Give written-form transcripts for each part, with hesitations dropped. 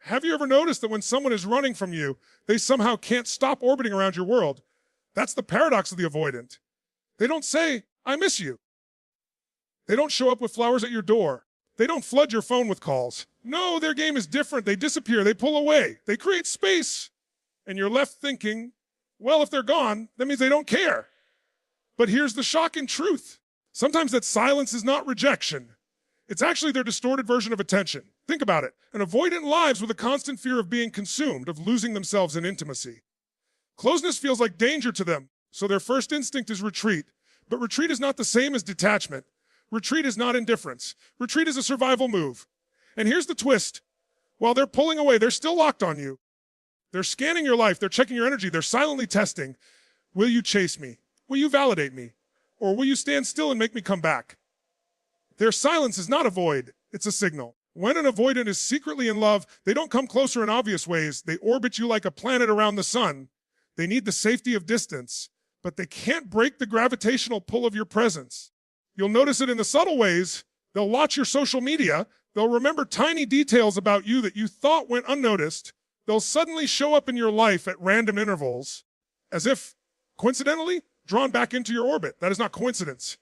Have you ever noticed that when someone is running from you, they somehow can't stop orbiting around your world? That's the paradox of the avoidant. They don't say, I miss you. They don't show up with flowers at your door. They don't flood your phone with calls. No, their game is different. They disappear. They pull away. They create space. And you're left thinking, well, if they're gone, that means they don't care. But here's the shocking truth. Sometimes that silence is not rejection. It's actually their distorted version of attention. Think about it. An avoidant lives with a constant fear of being consumed, of losing themselves in intimacy. Closeness feels like danger to them, so their first instinct is retreat. But retreat is not the same as detachment. Retreat is not indifference. Retreat is a survival move. And here's the twist. While they're pulling away, they're still locked on you. They're scanning your life. They're checking your energy. They're silently testing. Will you chase me? Will you validate me? Or will you stand still and make me come back? Their silence is not a void. It's a signal. When an avoidant is secretly in love, they don't come closer in obvious ways. They orbit you like a planet around the sun. They need the safety of distance, but they can't break the gravitational pull of your presence. You'll notice it in the subtle ways. They'll watch your social media. They'll remember tiny details about you that you thought went unnoticed. They'll suddenly show up in your life at random intervals, as if, coincidentally, drawn back into your orbit. That is not coincidence.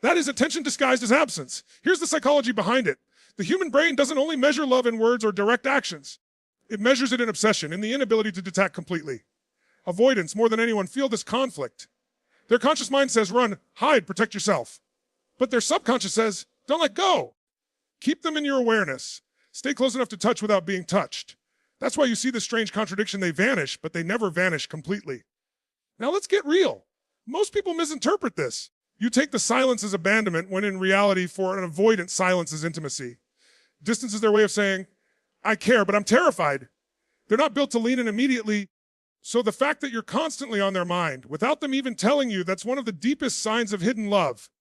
That is attention disguised as absence. Here's the psychology behind it. The human brain doesn't only measure love in words or direct actions. It measures it in obsession, in the inability to detach completely. Avoidants, more than anyone, feel this conflict. Their conscious mind says, run, hide, protect yourself. But their subconscious says, don't let go. Keep them in your awareness. Stay close enough to touch without being touched. That's why you see this strange contradiction. They vanish, but they never vanish completely. Now let's get real. Most people misinterpret this. You take the silence as abandonment when in reality for an avoidant silence is intimacy. Distance is their way of saying, I care, but I'm terrified. They're not built to lean in immediately. So the fact that you're constantly on their mind, without them even telling you, that's one of the deepest signs of hidden love.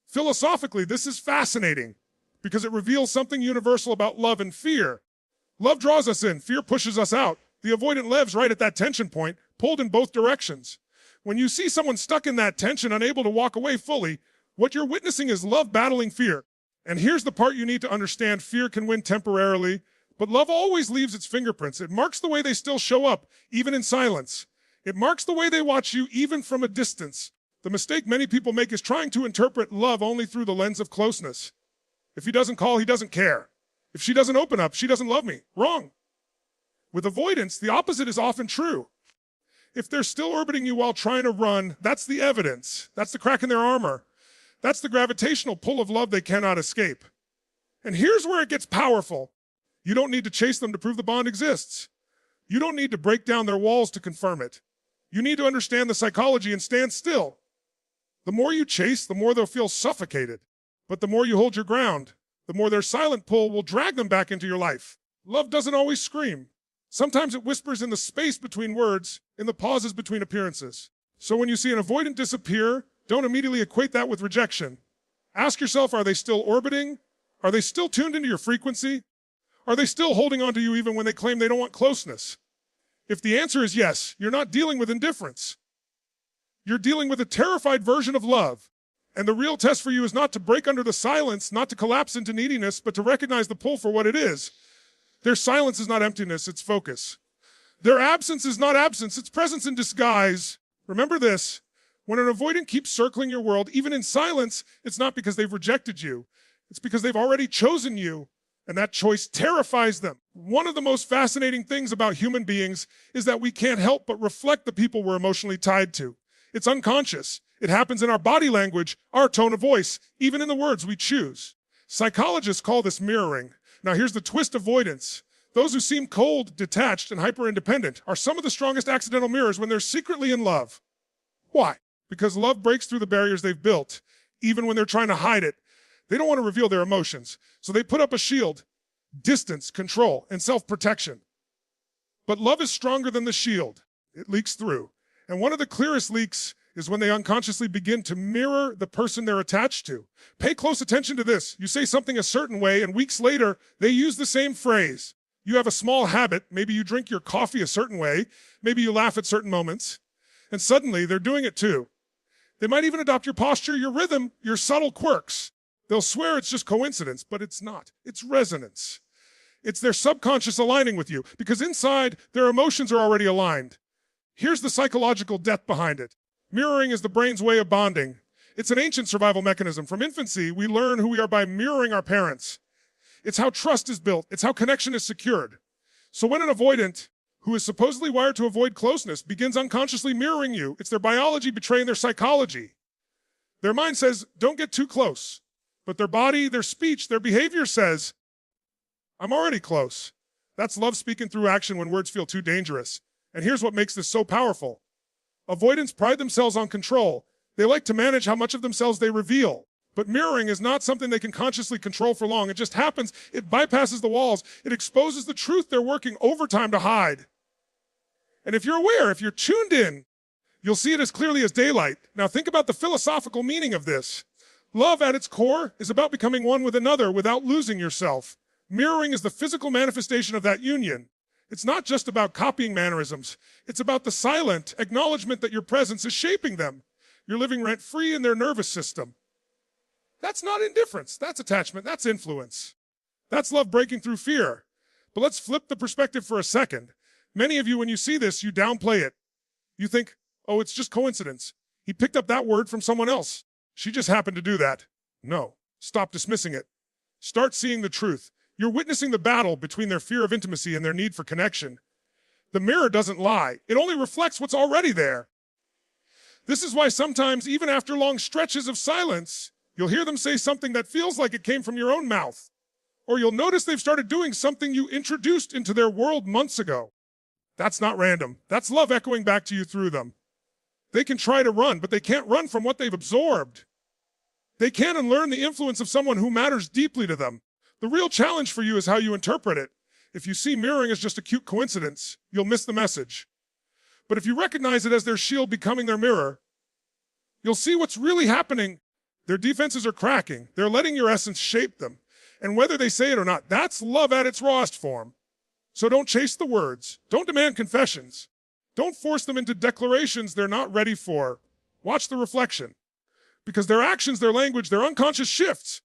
Philosophically, this is fascinating because it reveals something universal about love and fear. Love draws us in, fear pushes us out. The avoidant lives right at that tension point, pulled in both directions. When you see someone stuck in that tension, unable to walk away fully, what you're witnessing is love battling fear. And here's the part you need to understand. Fear can win temporarily, but love always leaves its fingerprints. It marks the way they still show up, even in silence. It marks the way they watch you, even from a distance. The mistake many people make is trying to interpret love only through the lens of closeness. If he doesn't call, he doesn't care. If she doesn't open up, she doesn't love me. Wrong. With avoidance, the opposite is often true. If they're still orbiting you while trying to run, that's the evidence. That's the crack in their armor. That's the gravitational pull of love they cannot escape. And here's where it gets powerful. You don't need to chase them to prove the bond exists. You don't need to break down their walls to confirm it. You need to understand the psychology and stand still. The more you chase, the more they'll feel suffocated. But the more you hold your ground, the more their silent pull will drag them back into your life. Love doesn't always scream. Sometimes it whispers in the space between words, in the pauses between appearances. So when you see an avoidant disappear, don't immediately equate that with rejection. Ask yourself, are they still orbiting? Are they still tuned into your frequency? Are they still holding on to you even when they claim they don't want closeness? If the answer is yes, you're not dealing with indifference. You're dealing with a terrified version of love. And the real test for you is not to break under the silence, not to collapse into neediness, but to recognize the pull for what it is. Their silence is not emptiness, it's focus. Their absence is not absence, it's presence in disguise. Remember this, when an avoidant keeps circling your world, even in silence, it's not because they've rejected you. It's because they've already chosen you, and that choice terrifies them. One of the most fascinating things about human beings is that we can't help but reflect the people we're emotionally tied to. It's unconscious. It happens in our body language, our tone of voice, even in the words we choose. Psychologists call this mirroring. Now here's the twist: avoidance. Those who seem cold, detached, and hyper-independent are some of the strongest accidental mirrors when they're secretly in love. Why? Because love breaks through the barriers they've built, even when they're trying to hide it. They don't want to reveal their emotions, so they put up a shield: distance, control, and self-protection. But love is stronger than the shield. It leaks through. And one of the clearest leaks is when they unconsciously begin to mirror the person they're attached to. Pay close attention to this. You say something a certain way, and weeks later, they use the same phrase. You have a small habit. Maybe you drink your coffee a certain way. Maybe you laugh at certain moments. And suddenly, they're doing it too. They might even adopt your posture, your rhythm, your subtle quirks. They'll swear it's just coincidence, but it's not. It's resonance. It's their subconscious aligning with you because inside their emotions are already aligned. Here's the psychological depth behind it. Mirroring is the brain's way of bonding. It's an ancient survival mechanism. From infancy, we learn who we are by mirroring our parents. It's how trust is built. It's how connection is secured. So when an avoidant, who is supposedly wired to avoid closeness, begins unconsciously mirroring you, it's their biology betraying their psychology. Their mind says, don't get too close. But their body, their speech, their behavior says, I'm already close. That's love speaking through action when words feel too dangerous. And here's what makes this so powerful. Avoidants pride themselves on control. They like to manage how much of themselves they reveal. But mirroring is not something they can consciously control for long. It just happens. It bypasses the walls. It exposes the truth they're working overtime to hide. And if you're aware, if you're tuned in, you'll see it as clearly as daylight. Now think about the philosophical meaning of this. Love at its core is about becoming one with another without losing yourself. Mirroring is the physical manifestation of that union. It's not just about copying mannerisms. It's about the silent acknowledgement that your presence is shaping them. You're living rent-free in their nervous system. That's not indifference. That's attachment. That's influence. That's love breaking through fear. But let's flip the perspective for a second. Many of you, when you see this, you downplay it. You think, oh, it's just coincidence. He picked up that word from someone else. She just happened to do that. No. Stop dismissing it. Start seeing the truth. You're witnessing the battle between their fear of intimacy and their need for connection. The mirror doesn't lie. It only reflects what's already there. This is why sometimes, even after long stretches of silence, you'll hear them say something that feels like it came from your own mouth. Or you'll notice they've started doing something you introduced into their world months ago. That's not random. That's love echoing back to you through them. They can try to run, but they can't run from what they've absorbed. They can unlearn the influence of someone who matters deeply to them. The real challenge for you is how you interpret it. If you see mirroring as just a cute coincidence, you'll miss the message. But if you recognize it as their shield becoming their mirror, you'll see what's really happening. Their defenses are cracking. They're letting your essence shape them. And whether they say it or not, that's love at its rawest form. So don't chase the words. Don't demand confessions. Don't force them into declarations they're not ready for. Watch the reflection. Because their actions, their language, their unconscious shifts,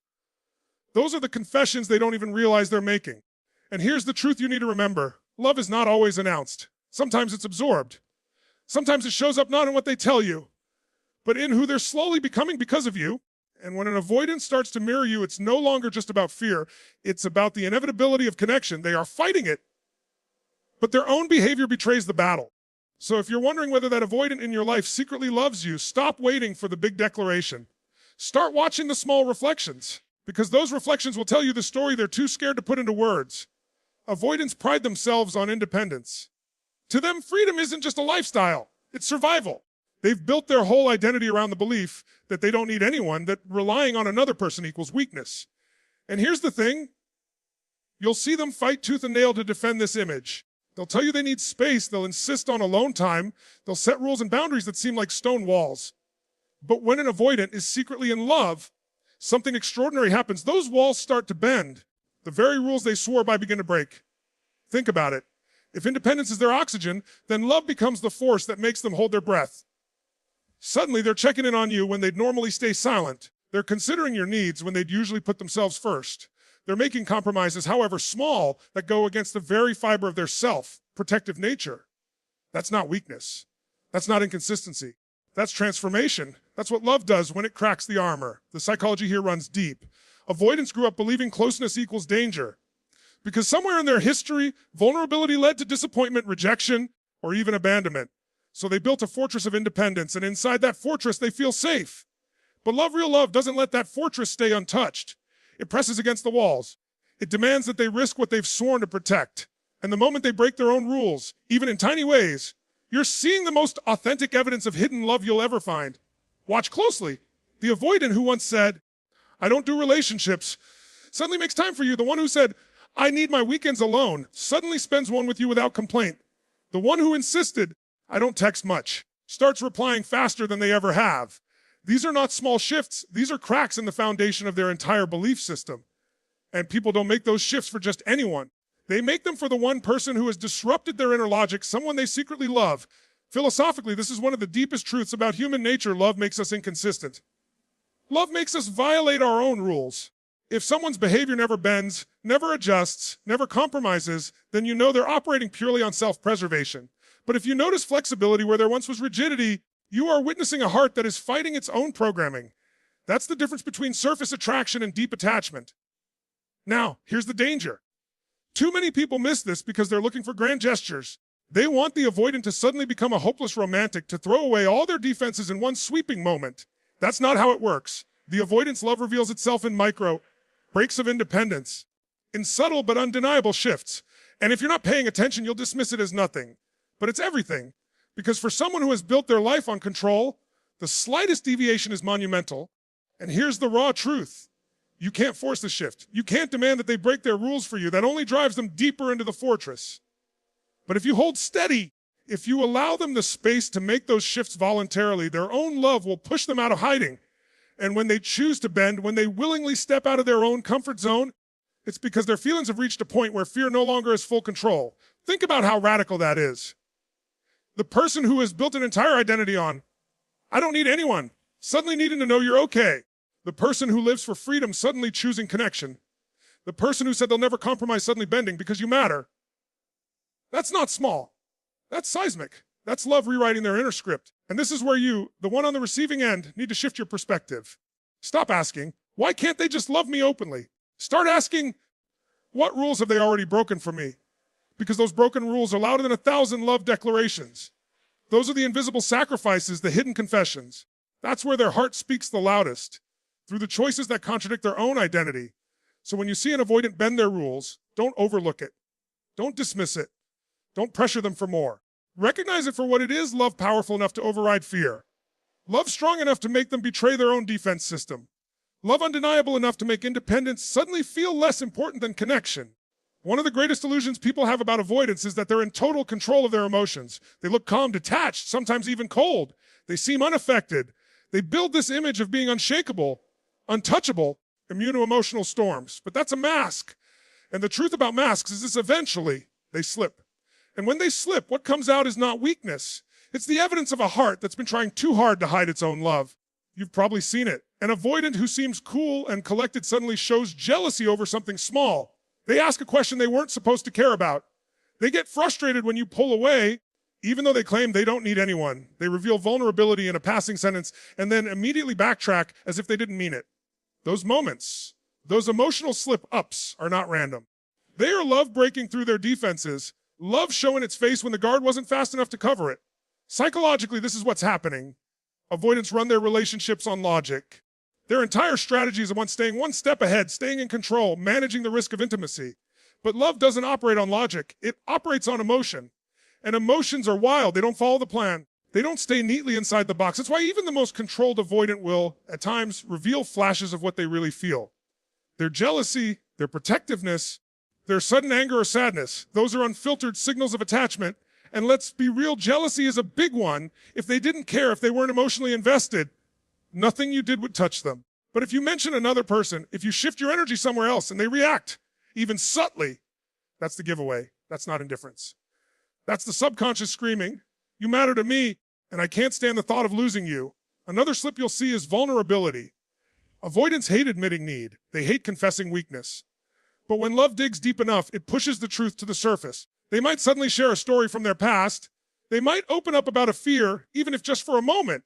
those are the confessions they don't even realize they're making. And here's the truth you need to remember. Love is not always announced. Sometimes it's absorbed. Sometimes it shows up not in what they tell you, but in who they're slowly becoming because of you. And when an avoidance starts to mirror you, it's no longer just about fear. It's about the inevitability of connection. They are fighting it, but their own behavior betrays the battle. So if you're wondering whether that avoidant in your life secretly loves you, stop waiting for the big declaration. Start watching the small reflections, because those reflections will tell you the story they're too scared to put into words. Avoidants pride themselves on independence. To them, freedom isn't just a lifestyle, it's survival. They've built their whole identity around the belief that they don't need anyone, that relying on another person equals weakness. And here's the thing, you'll see them fight tooth and nail to defend this image. They'll tell you they need space, they'll insist on alone time, they'll set rules and boundaries that seem like stone walls. But when an avoidant is secretly in love, something extraordinary happens. Those walls start to bend. The very rules they swore by begin to break. Think about it. If independence is their oxygen, then love becomes the force that makes them hold their breath. Suddenly, they're checking in on you when they'd normally stay silent. They're considering your needs when they'd usually put themselves first. They're making compromises, however small, that go against the very fiber of their self-protective nature. That's not weakness. That's not inconsistency. That's transformation. That's what love does when it cracks the armor. The psychology here runs deep. Avoidants grew up believing closeness equals danger. Because somewhere in their history, vulnerability led to disappointment, rejection, or even abandonment. So they built a fortress of independence, and inside that fortress, they feel safe. But love, real love, doesn't let that fortress stay untouched. It presses against the walls. It demands that they risk what they've sworn to protect. And the moment they break their own rules, even in tiny ways, you're seeing the most authentic evidence of hidden love you'll ever find. Watch closely. The avoidant who once said, I don't do relationships, suddenly makes time for you. The one who said, I need my weekends alone, suddenly spends one with you without complaint. The one who insisted, I don't text much, starts replying faster than they ever have. These are not small shifts. These are cracks in the foundation of their entire belief system. And people don't make those shifts for just anyone. They make them for the one person who has disrupted their inner logic, someone they secretly love. Philosophically, this is one of the deepest truths about human nature. Love makes us inconsistent. Love makes us violate our own rules. If someone's behavior never bends, never adjusts, never compromises, then you know they're operating purely on self-preservation. But if you notice flexibility where there once was rigidity, you are witnessing a heart that is fighting its own programming. That's the difference between surface attraction and deep attachment. Now, here's the danger. Too many people miss this because they're looking for grand gestures. They want the avoidant to suddenly become a hopeless romantic, to throw away all their defenses in one sweeping moment. That's not how it works. The avoidant's love reveals itself in micro breaks of independence, in subtle but undeniable shifts. And if you're not paying attention, you'll dismiss it as nothing. But it's everything. Because for someone who has built their life on control, the slightest deviation is monumental. And here's the raw truth. You can't force the shift. You can't demand that they break their rules for you. That only drives them deeper into the fortress. But if you hold steady, if you allow them the space to make those shifts voluntarily, their own love will push them out of hiding. And when they choose to bend, when they willingly step out of their own comfort zone, it's because their feelings have reached a point where fear no longer has full control. Think about how radical that is. The person who has built an entire identity on, I don't need anyone, suddenly needing to know you're okay. The person who lives for freedom suddenly choosing connection. The person who said they'll never compromise suddenly bending because you matter. That's not small. That's seismic. That's love rewriting their inner script. And this is where you, the one on the receiving end, need to shift your perspective. Stop asking, why can't they just love me openly? Start asking, what rules have they already broken for me? Because those broken rules are louder than 1,000 love declarations. Those are the invisible sacrifices, the hidden confessions. That's where their heart speaks the loudest, through the choices that contradict their own identity. So when you see an avoidant bend their rules, don't overlook it. Don't dismiss it. Don't pressure them for more. Recognize it for what it is: love powerful enough to override fear. Love strong enough to make them betray their own defense system. Love undeniable enough to make independence suddenly feel less important than connection. One of the greatest illusions people have about avoidance is that they're in total control of their emotions. They look calm, detached, sometimes even cold. They seem unaffected. They build this image of being unshakable, untouchable, immune to emotional storms. But that's a mask. And the truth about masks is this: eventually they slip. And when they slip, what comes out is not weakness. It's the evidence of a heart that's been trying too hard to hide its own love. You've probably seen it. An avoidant who seems cool and collected suddenly shows jealousy over something small. They ask a question they weren't supposed to care about. They get frustrated when you pull away, even though they claim they don't need anyone. They reveal vulnerability in a passing sentence and then immediately backtrack as if they didn't mean it. Those moments, those emotional slip-ups are not random. They are love breaking through their defenses. Love showing its face when the guard wasn't fast enough to cover it. Psychologically, this is what's happening. Avoidants run their relationships on logic. Their entire strategy is about staying one step ahead, staying in control, managing the risk of intimacy. But love doesn't operate on logic. It operates on emotion. And emotions are wild. They don't follow the plan. They don't stay neatly inside the box. That's why even the most controlled avoidant will, at times, reveal flashes of what they really feel. Their jealousy, their protectiveness, their sudden anger or sadness, those are unfiltered signals of attachment. And let's be real, jealousy is a big one. If they didn't care, if they weren't emotionally invested, nothing you did would touch them. But if you mention another person, if you shift your energy somewhere else and they react, even subtly, that's the giveaway. That's not indifference. That's the subconscious screaming, you matter to me, and I can't stand the thought of losing you. Another slip you'll see is vulnerability. Avoidants hate admitting need. They hate confessing weakness. But when love digs deep enough, it pushes the truth to the surface. They might suddenly share a story from their past. They might open up about a fear, even if just for a moment.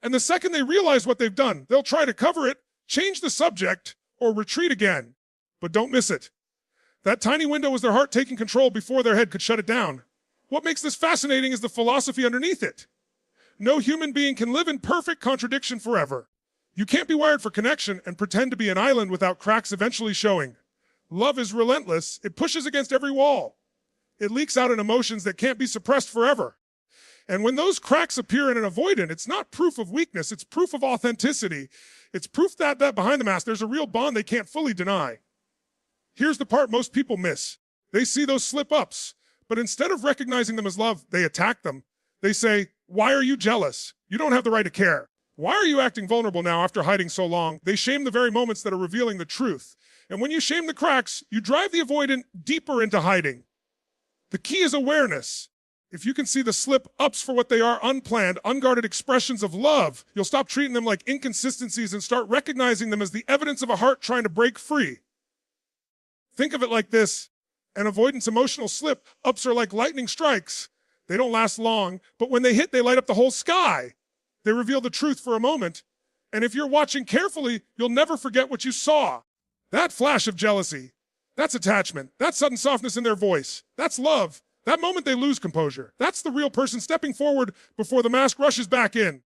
And the second they realize what they've done, they'll try to cover it, change the subject, or retreat again. But don't miss it. That tiny window was their heart taking control before their head could shut it down. What makes this fascinating is the philosophy underneath it. No human being can live in perfect contradiction forever. You can't be wired for connection and pretend to be an island without cracks eventually showing. Love is relentless. It pushes against every wall. It leaks out in emotions that can't be suppressed forever. And when those cracks appear in an avoidant, it's not proof of weakness. It's proof of authenticity. It's proof that behind the mask, there's a real bond they can't fully deny. Here's the part most people miss. They see those slip-ups, but instead of recognizing them as love, they attack them. They say, why are you jealous? You don't have the right to care. Why are you acting vulnerable now after hiding so long? They shame the very moments that are revealing the truth. And when you shame the cracks, you drive the avoidant deeper into hiding. The key is awareness. If you can see the slip-ups for what they are, unplanned, unguarded expressions of love, you'll stop treating them like inconsistencies and start recognizing them as the evidence of a heart trying to break free. Think of it like this. An avoidance emotional slip-ups are like lightning strikes. They don't last long, but when they hit, they light up the whole sky. They reveal the truth for a moment. And if you're watching carefully, you'll never forget what you saw. That flash of jealousy, that's attachment, that sudden softness in their voice, that's love. That moment they lose composure. That's the real person stepping forward before the mask rushes back in.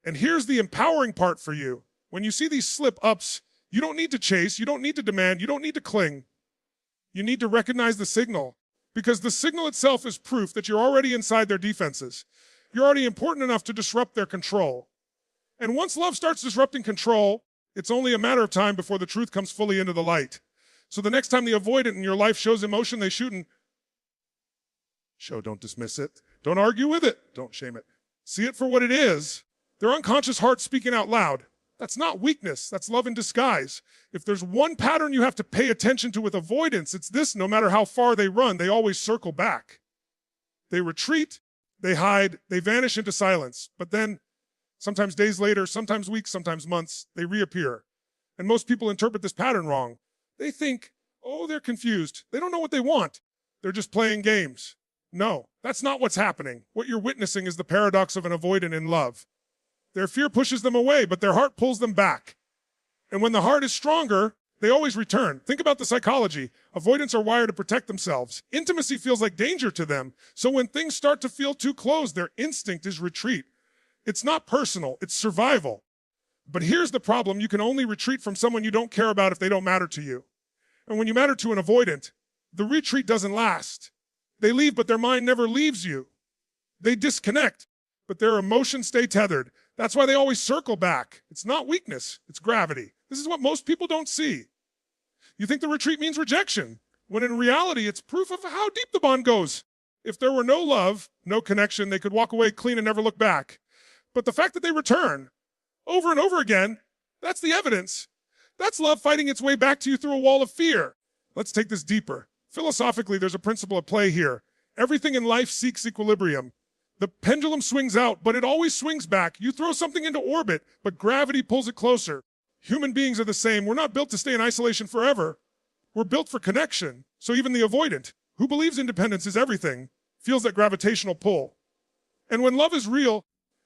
And here's the empowering part for you. When you see these slip-ups, you don't need to chase, you don't need to demand, you don't need to cling. You need to recognize the signal, because the signal itself is proof that you're already inside their defenses. You're already important enough to disrupt their control. And once love starts disrupting control, it's only a matter of time before the truth comes fully into the light. So the next time the avoidant in your life shows emotion they shouldn't, don't dismiss it. Don't argue with it. Don't shame it. See it for what it is. Their unconscious heart speaking out loud. That's not weakness. That's love in disguise. If there's one pattern you have to pay attention to with avoidance, it's this: no matter how far they run, they always circle back. They retreat, they hide, they vanish into silence. But then, sometimes days later, sometimes weeks, sometimes months, they reappear. And most people interpret this pattern wrong. They think, oh, they're confused. They don't know what they want. They're just playing games. No, that's not what's happening. What you're witnessing is the paradox of an avoidant in love. Their fear pushes them away, but their heart pulls them back. And when the heart is stronger, they always return. Think about the psychology. Avoidants are wired to protect themselves. Intimacy feels like danger to them. So when things start to feel too close, their instinct is retreat. It's not personal, it's survival. But here's the problem: you can only retreat from someone you don't care about if they don't matter to you. And when you matter to an avoidant, the retreat doesn't last. They leave, but their mind never leaves you. They disconnect, but their emotions stay tethered. That's why they always circle back. It's not weakness, it's gravity. This is what most people don't see. You think the retreat means rejection, when in reality, it's proof of how deep the bond goes. If there were no love, no connection, they could walk away clean and never look back. But the fact that they return over and over again, that's the evidence. That's love fighting its way back to you through a wall of fear. Let's take this deeper. Philosophically, there's a principle at play here. Everything in life seeks equilibrium. The pendulum swings out, but it always swings back. You throw something into orbit, but gravity pulls it closer. Human beings are the same. We're not built to stay in isolation forever. We're built for connection. So even the avoidant, who believes independence is everything, feels that gravitational pull. And when love is real,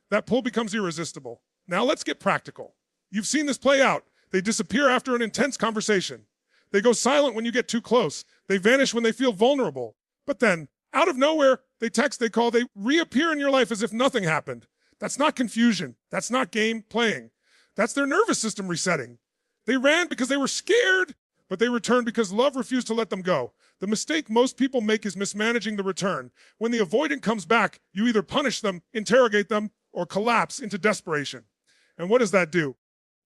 that pull becomes irresistible. Now let's get practical. You've seen this play out. They disappear after an intense conversation. They go silent when you get too close. They vanish when they feel vulnerable. But then, out of nowhere, they text, they call, they reappear in your life as if nothing happened. That's not confusion. That's not game playing. That's their nervous system resetting. They ran because they were scared, but they returned because love refused to let them go. The mistake most people make is mismanaging the return. When the avoidant comes back, you either punish them, interrogate them, or collapse into desperation. And what does that do?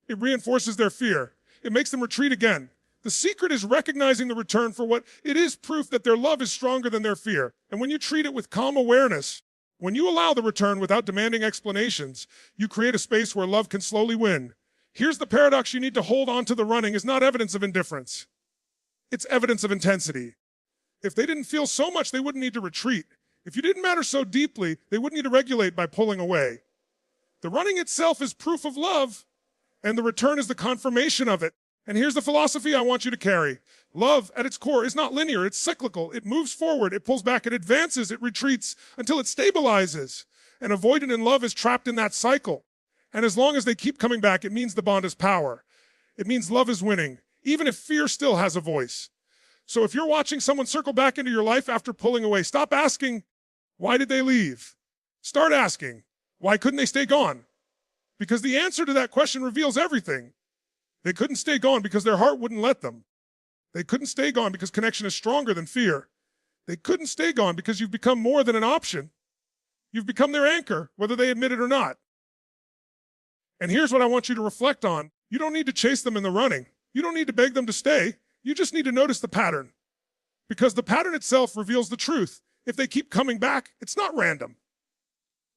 It reinforces their fear. It makes them retreat again. The secret is recognizing the return for what it is: proof that their love is stronger than their fear. And when you treat it with calm awareness, when you allow the return without demanding explanations, you create a space where love can slowly win. Here's the paradox you need to hold on to: the running is not evidence of indifference. It's evidence of intensity. If they didn't feel so much, they wouldn't need to retreat. If you didn't matter so deeply, they wouldn't need to regulate by pulling away. The running itself is proof of love, and the return is the confirmation of it. And here's the philosophy I want you to carry. Love, at its core, is not linear. It's cyclical. It moves forward. It pulls back. It advances. It retreats until it stabilizes. And avoidant in love is trapped in that cycle. And as long as they keep coming back, it means the bond is power. It means love is winning, even if fear still has a voice. So if you're watching someone circle back into your life after pulling away, stop asking, why did they leave? Start asking, why couldn't they stay gone? Because the answer to that question reveals everything. They couldn't stay gone because their heart wouldn't let them. They couldn't stay gone because connection is stronger than fear. They couldn't stay gone because you've become more than an option. You've become their anchor, whether they admit it or not. And here's what I want you to reflect on. You don't need to chase them in the running. You don't need to beg them to stay. You just need to notice the pattern. Because the pattern itself reveals the truth. If they keep coming back, it's not random.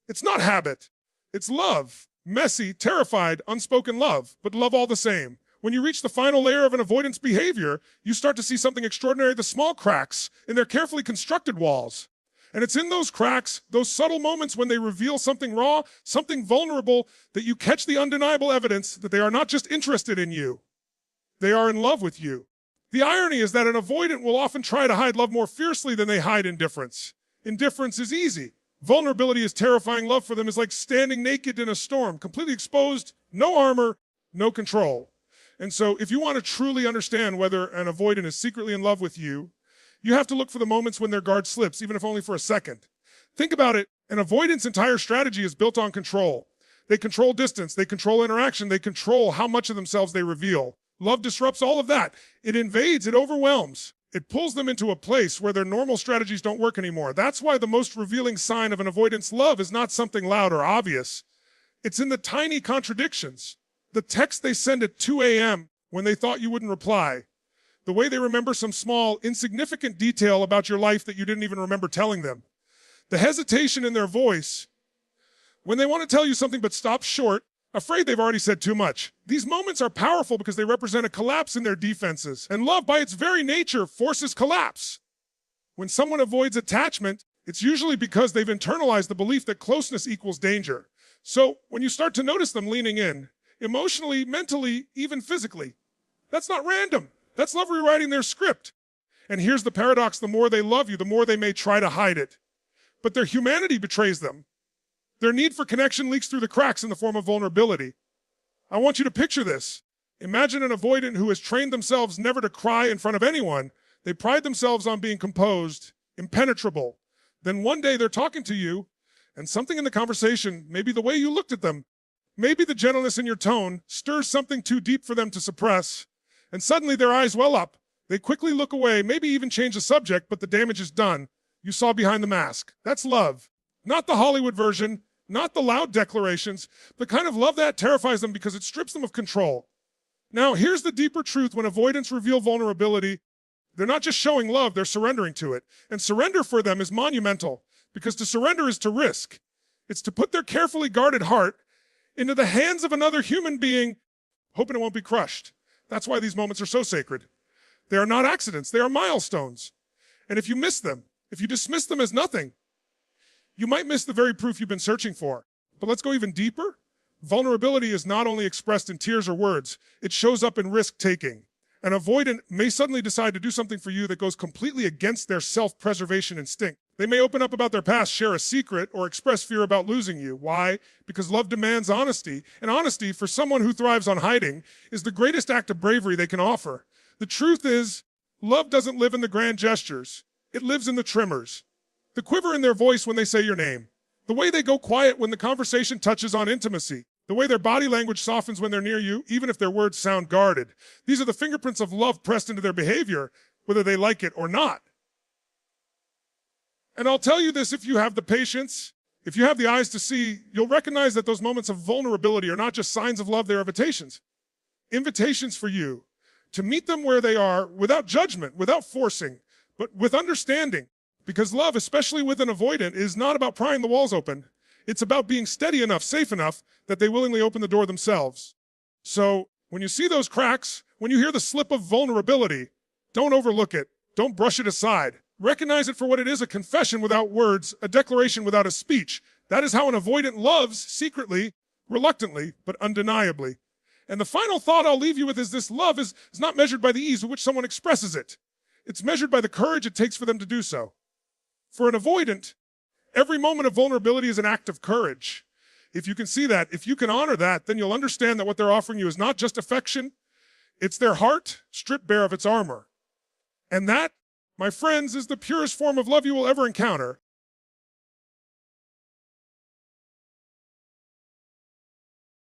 It's not habit. It's love. Messy, terrified, unspoken love, but love all the same. When you reach the final layer of an avoidance behavior, you start to see something extraordinary: the small cracks in their carefully constructed walls. And it's in those cracks, those subtle moments when they reveal something raw, something vulnerable, that you catch the undeniable evidence that they are not just interested in you, they are in love with you. The irony is that an avoidant will often try to hide love more fiercely than they hide indifference. Indifference is easy. Vulnerability is terrifying. Love for them is like standing naked in a storm, completely exposed, no armor, no control. And so if you want to truly understand whether an avoidant is secretly in love with you, you have to look for the moments when their guard slips, even if only for a second. Think about it. An avoidant's entire strategy is built on control. They control distance. They control interaction. They control how much of themselves they reveal. Love disrupts all of that. It invades. It overwhelms. It pulls them into a place where their normal strategies don't work anymore. That's why the most revealing sign of an avoidant's love is not something loud or obvious. It's in the tiny contradictions. The text they send at 2 a.m. when they thought you wouldn't reply. The way they remember some small, insignificant detail about your life that you didn't even remember telling them. The hesitation in their voice when they want to tell you something but stop short, afraid they've already said too much. These moments are powerful because they represent a collapse in their defenses. And love, by its very nature, forces collapse. When someone avoids attachment, it's usually because they've internalized the belief that closeness equals danger. So when you start to notice them leaning in, emotionally, mentally, even physically, that's not random. That's love rewriting their script. And here's the paradox: the more they love you, the more they may try to hide it. But their humanity betrays them. Their need for connection leaks through the cracks in the form of vulnerability. I want you to picture this. Imagine an avoidant who has trained themselves never to cry in front of anyone. They pride themselves on being composed, impenetrable. Then one day they're talking to you, and something in the conversation, maybe the way you looked at them, maybe the gentleness in your tone, stirs something too deep for them to suppress. And suddenly their eyes well up. They quickly look away, maybe even change the subject, but the damage is done. You saw behind the mask. That's love. Not the Hollywood version, not the loud declarations, the kind of love that terrifies them because it strips them of control. Now, here's the deeper truth. When avoidants reveal vulnerability, they're not just showing love, they're surrendering to it. And surrender for them is monumental, because to surrender is to risk. It's to put their carefully guarded heart into the hands of another human being, hoping it won't be crushed. That's why these moments are so sacred. They are not accidents, they are milestones. And if you miss them, if you dismiss them as nothing, you might miss the very proof you've been searching for. But let's go even deeper. Vulnerability is not only expressed in tears or words, it shows up in risk-taking. An avoidant may suddenly decide to do something for you that goes completely against their self-preservation instinct. They may open up about their past, share a secret, or express fear about losing you. Why? Because love demands honesty. And honesty, for someone who thrives on hiding, is the greatest act of bravery they can offer. The truth is, love doesn't live in the grand gestures. It lives in the tremors. The quiver in their voice when they say your name. The way they go quiet when the conversation touches on intimacy. The way their body language softens when they're near you, even if their words sound guarded. These are the fingerprints of love pressed into their behavior, whether they like it or not. And I'll tell you this, if you have the patience, if you have the eyes to see, you'll recognize that those moments of vulnerability are not just signs of love, they're invitations. Invitations for you to meet them where they are without judgment, without forcing, but with understanding. Because love, especially with an avoidant, is not about prying the walls open. It's about being steady enough, safe enough, that they willingly open the door themselves. So when you see those cracks, when you hear the slip of vulnerability, don't overlook it. Don't brush it aside. Recognize it for what it is: a confession without words, a declaration without a speech. That is how an avoidant loves, secretly, reluctantly, but undeniably. And the final thought I'll leave you with is this: love is not measured by the ease with which someone expresses it. It's measured by the courage it takes for them to do so. For an avoidant, every moment of vulnerability is an act of courage. If you can see that, if you can honor that, then you'll understand that what they're offering you is not just affection, it's their heart stripped bare of its armor. And that, my friends, is the purest form of love you will ever encounter.